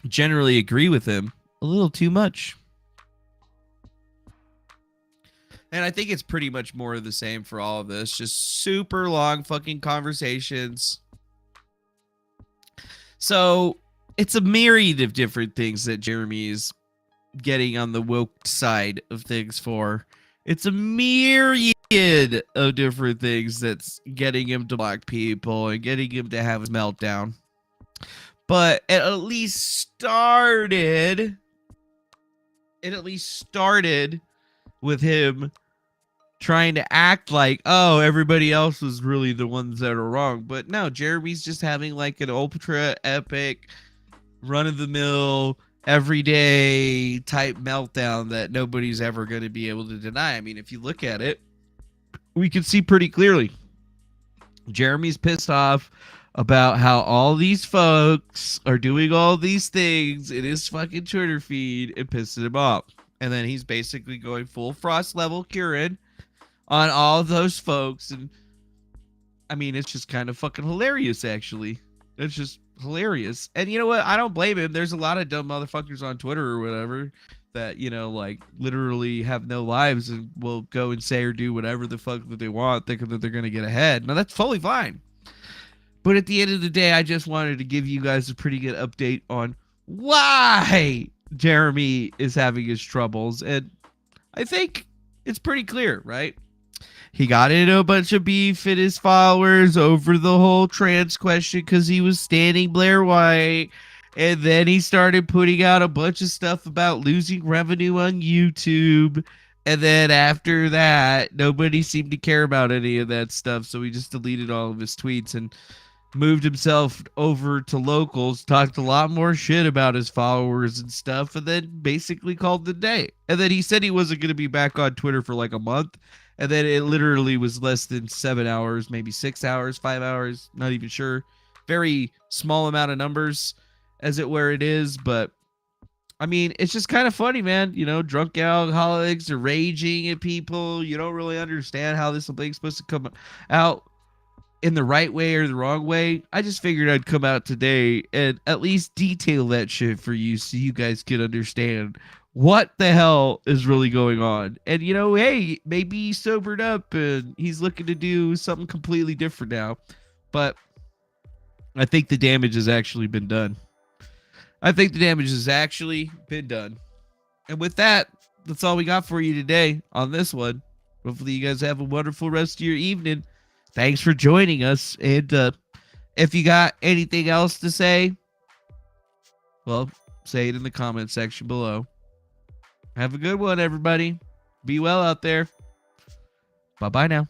generally agree with him a little too much. And I think it's pretty much more of the same for all of this. Just super long fucking conversations. So it's a myriad of different things that Jeremy is getting on the woke side of things for. It's a myriad of different things that's getting him to block people and getting him to have his meltdown. But it at least started with him trying to act like, oh, everybody else was really the ones that are wrong. But no, Jeremy's just having like an ultra epic run-of-the-mill everyday type meltdown that nobody's ever going to be able to deny. I mean, if you look at it, we can see pretty clearly Jeremy's pissed off about how all these folks are doing all these things in his fucking Twitter feed and pissing him off. And then he's basically going full Frost level Kieran on all those folks. And I mean, it's just kind of fucking hilarious, actually. It's just hilarious. And you know what? I don't blame him. There's a lot of dumb motherfuckers on Twitter or whatever that, you know, like literally have no lives and will go and say or do whatever the fuck that they want, thinking that they're going to get ahead. Now, that's totally fine. But at the end of the day, I just wanted to give you guys a pretty good update on why Jeremy is having his troubles. And I think it's pretty clear, right? He got into a bunch of beef in his followers over the whole trans question because he was standing Blair White. And then he started putting out a bunch of stuff about losing revenue on YouTube. And then after that, nobody seemed to care about any of that stuff. So he just deleted all of his tweets and moved himself over to locals, talked a lot more shit about his followers and stuff, and then basically called the day. And then he said he wasn't going to be back on Twitter for like a month. And then it literally was less than 7 hours, maybe 6 hours, 5 hours, not even sure. Very small amount of numbers as it where it is. But I mean, it's just kind of funny, man. You know, drunk alcoholics are raging at people. You don't really understand how this thing's supposed to come out in the right way or the wrong way. I just figured I'd come out today and at least detail that shit for you so you guys could understand what the hell is really going on. And, you know, hey, maybe he's sobered up and he's looking to do something completely different now. But I think the damage has actually been done. And with that, that's all we got for you today on this one. Hopefully you guys have a wonderful rest of your evening. Thanks for joining us. And if you got anything else to say, well, say it in the comment section below. Have a good one, everybody. Be well out there. Bye-bye now.